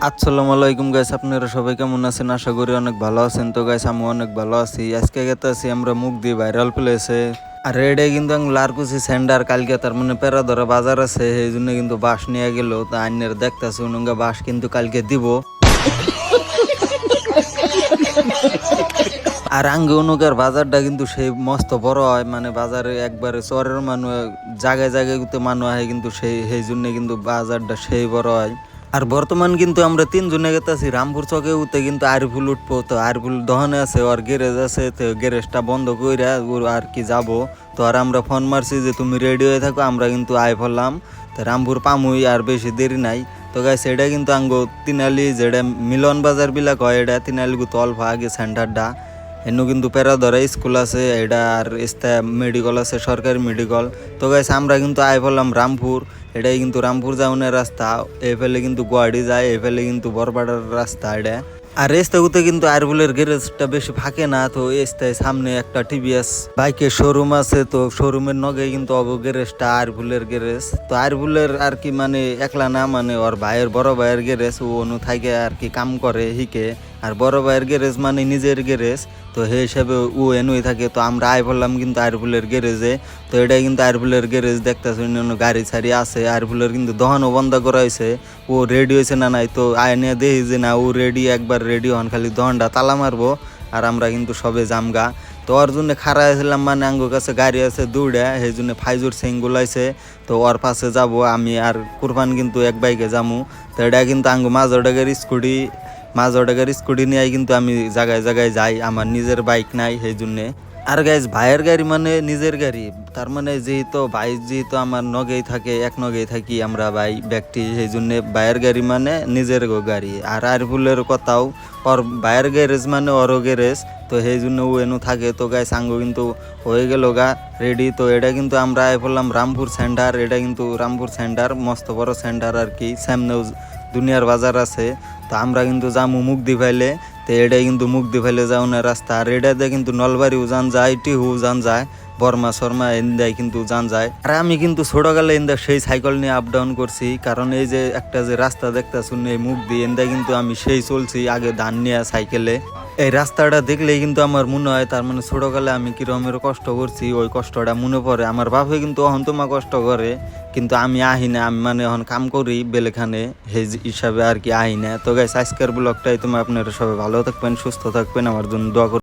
আসসালামু আলাইকুম গাইস, আপনারা সবাই কেমন আছেন? আশা করি অনেক ভালো আছেন। তো গাইস, আমি অনেক ভালো আছি। আজকে গেতে আছি আমরা মুখ দিয়ে ভাইরাল প্লেসে। আর এটা কিন্তু আমি লারকুসি সেন্টার কালকে তার মানে পেরা ধরা বাজার আছে, এই জন্য কিন্তু বাস নিয়ে গেল। তা আইনের দেখতেছি উনুঙ্গা বাস কিন্তু কালকে দিব। আর আঙ্গে অনুকার বাজারটা কিন্তু সেই মস্ত বড় হয়, মানে বাজারে একবারে চরের মানুষ জায়গায় জায়গায় কিন্তু মানুষ হয়, কিন্তু সেই জন্য কিন্তু বাজারটা সেই বড় হয়। আর বর্তমান কিন্তু আমরা তিনজনে গেতেছি রামপুর চকে উঠতে, কিন্তু আরিফুল উঠবো। তো আরিফুল দহনে আছে, ওর গ্যারেজ আছে, তো গ্যারেজটা বন্ধ কইরা ওর আর কি যাবো। তো আর আমরা ফোন মারছি যে তুমি রেডি হয়ে থাকো, আমরা কিন্তু আয় পড়লাম। তো রামপুর পামুই, আর বেশি দেরি নাই। তো গাইস, এটা কিন্তু আঙ্গো তিনালি যেটা মিলন বাজার বিলাক হয়, এটা তিনালি গুতো অল্প আগে সেন্টারটা। এনু কিন্তু পেরাদরা স্কুল আছে, এটা আর ইস্তা মেডিকেল আছে, সরকারি মেডিকেল। তো গাইস, আমরা কিন্তু আয় পড়লাম রামপুর। এটাই কিন্তু রামপুর যাওয়ার রাস্তা। এই ফেলে কিন্তু গুয়াহাটি যায়, এই ফেলে কিন্তু বরপাড়ার রাস্তা এটা। আর রাস্তাগুলোতে কিন্তু আরবুলের গ্যারেজটা বেশি ফাঁকে না। তো রাস্তায় সামনে একটা টিভিএস বাইকের শোরুম আছে, তো শোরুমের নগে কিন্তু অব গ্যারেজটা আরবুলের গ্যারেজ। তো আরবুলের আর কি মানে একলা না, মানে ওর ভাইয়ের বড় ভাইয়ের গ্যারেজ, ও অনু থাকে আর কি কাম করে হিকে। আর বড় ভাইয়ের গ্যারেজ মানে নিজের গ্যারেজ। তো সেই হিসাবে ও এনুই থাকে। তো আমরা আয় বললাম কিন্তু আরবুলের গ্যারেজে। তো এটাই কিন্তু আরবুলের গ্যারেজ দেখতেছে, অন্য গাড়ি ছাড়ি আছে। আরবুলের কিন্তু দহনও বন্ধ করা হয়েছে। ও রেডি হয়েছে না নাই, তো আয় নিয়ে দেখি যে না, ও রেডি, একবার রেডি হন, খালি দহনটা তালা মারবো। আর আমরা কিন্তু সবে জামগা। তো ওর জন্য খাড়া হয়েছিলাম, মানে আঙ্গুর কাছে গাড়ি আছে দুইটা, সেই জন্য ফাইজুর সিং গুলাইছে। তো ওর পাশে যাব আমি, আর কুরবান কিন্তু এক বাইকে যামু। তো এটা কিন্তু আঙ্গু মাঝ টাকার স্কুটি নিয়ে কিন্তু আমি জায়গায় জায়গায় যাই। আমার নিজের বাইক নাই, সেই জন্যে। আর গাইজ, ভাইয়ের গাড়ি মানে নিজের গাড়ি। তার মানে যেহেতু আমার নগেই থাকে, এক নগেই থাকি আমরা ভাই ব্যক্তি, সেই জন্য ভাইয়ের গাড়ি মানে নিজের গাড়ি। আর আরফুলের কথাও, ওর ভাইয়ের গ্যারেজ মানে ওরও গ্যারেজ। তো সেই জন্য ও এনু থাকে। তো গাইজ, সাঙ্গ কিন্তু হয়ে গেল গা রেডি। তো এটা কিন্তু আমরা বললাম রামপুর সেন্টার। এটা কিন্তু রামপুর সেন্টার মস্ত বড় সেন্টার আর কি, সামনেও দুনিয়ার বাজার আছে। তো আমরা কিন্তু যামু মুগদি ফাইলে। তো এটাই কিন্তু মুগদি ফাইলে যাওয়ার রাস্তা। আর এটাতে কিন্তু নলবাড়ি উজান যায়, টিহু উজান যায়, বর্মা শর্মা এন্দায় কিন্তু উজান যায়। আর আমি কিন্তু ছোটকালে এন্দা সেই সাইকেল নিয়ে আপ ডাউন করছি, কারণ এই যে একটা যে রাস্তা দেখতে শুনে এই মুগদি এন্দা কিন্তু আমি সেই চলছি আগে ধান নিয়ে সাইকেলে। এই রাস্তাটা দেখলেই কিন্তু আমার মনে হয়, তার মানে ছোটকালে আমি কিরমের কষ্ট করছি, ওই কষ্টটা মনে পড়ে। আমার বাপে কিন্তু অহন তোমা কষ্ট করে, কিন্তু আমি আহি না। আমি মানে এখন কাম করি বেলেখানে, সেই হিসাবে আর কি আহি না। তো গাইস, আজকের ব্লগটাই, তুমি আপনারা সবাই ভালো থাকবেন, সুস্থ থাকবেন, আমার জন্য দোয়া করবেন।